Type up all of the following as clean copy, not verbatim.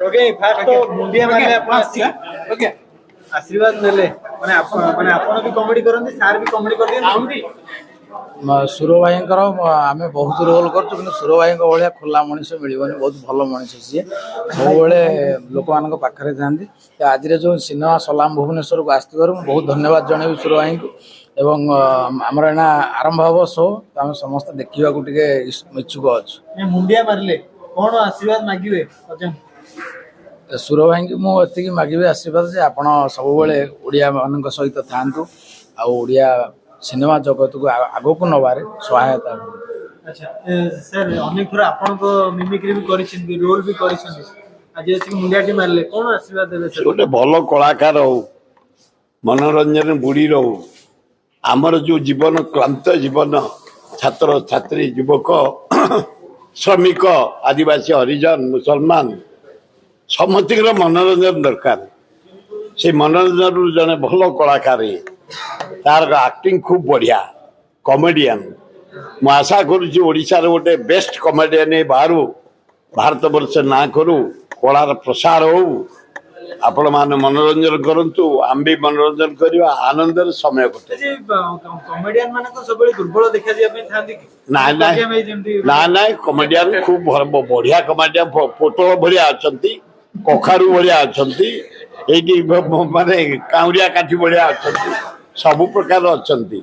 Okay fast तो मुंडिया मारले आपण ओके आशीर्वाद नेले माने आपण भी कॉमेडी करंती सार भी कॉमेडी कर दियंती सुर भाई आम बहुत रोल कर सुर भाई भाया खोला मनीष मिलने बहुत भल मनीष सी सब लोक मान पाखे था आज जो सिनेमा सलाम भुवनेश्वर को आसवर बहुत धन्यवाद जनइबी सुर भाई को एवं आमर एना आरंभ हम शो तो आम समस्त देखा इच्छुक अच्छे मुंडिया मारले कौन आशीर्वाद मागिबे सुर भाई की मुझे मागिबी आशीर्वाद जे आपण सब ओडिया मान सहित था आड़िया सिनेमा जगत को आग को नबारे सहायता। अच्छा सर अनेक थोड़ा आपण को मिमिक्री भी करिसेंती रोल भी करिसेंती आज जैसे मुंडिया टी मारले कौन आशीर्वाद देबे सर गोटे भल कलाकार हो मनोरंजन बुड़ी रहू आमर जो जीवन क्लांत जीवन छात्र छात्री युवक श्रमिक आदिवासी हरिजन मुसलमान समस्त मनोरंजन दरकार से मनोरंजन जने भल कलाकार तार एक्टिंग खूब बढ़िया कॉमेडियन मु आशा करुशार गोटे बेस्ट कॉमेडियन बाहर भारत वर्ष ना करू कलार प्रसार हो आपण मान मनोरंजन करंतु आम भी मनोरंजन करवा आनंद समय कटे कॉमेडियन माने को सब दुर्बल देखा दिया पे थांदी कि ना ना कॉमेडियन खूब बढ़िया कॉमेडियन पोटल भलिया अछंती कखारू भलिया अछंती एटी माने काउरिया काठी भलिया अछंती सब प्रकार अछंती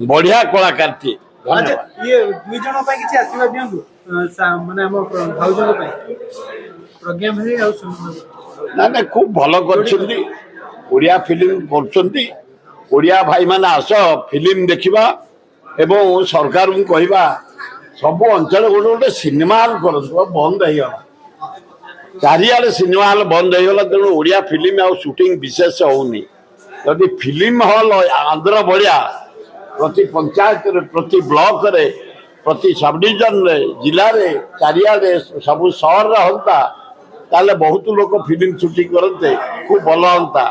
बढ़िया कलाकार थी। अच्छा ये दुई जन पई किछि आशीर्वाद दियंतु माने हम भाउजन पई प्रज्ञा भाई आ ना ना खूब भल कर ओडिया फिल्म करछंती ओडिया भाई माने आस फिल्म देखिबा एवं सरकार को कहबा सब अंचल गोटे गोटे सिनेमा हॉल करंतु बंद है चारिआडे सिनेमा हॉल बंद है तेणु ओडिया फिल्म आ शूटिंग विशेष होनी यदि फिल्म हॉल आंध्र भाया प्रति पंचायत प्रति ब्लॉक रे प्रति सब डिविजन रे जिला रे चारिआडे सब शहर होता ताले बहुत लोग फिल्म शूटिंग करते खूब भल हाँ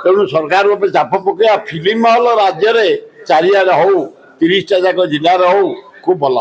तेणु सरकार चाप पकड़ा फिल्म हॉल राज्य रे चारिआडे हो 30टा जाक जिले हो खूब भल।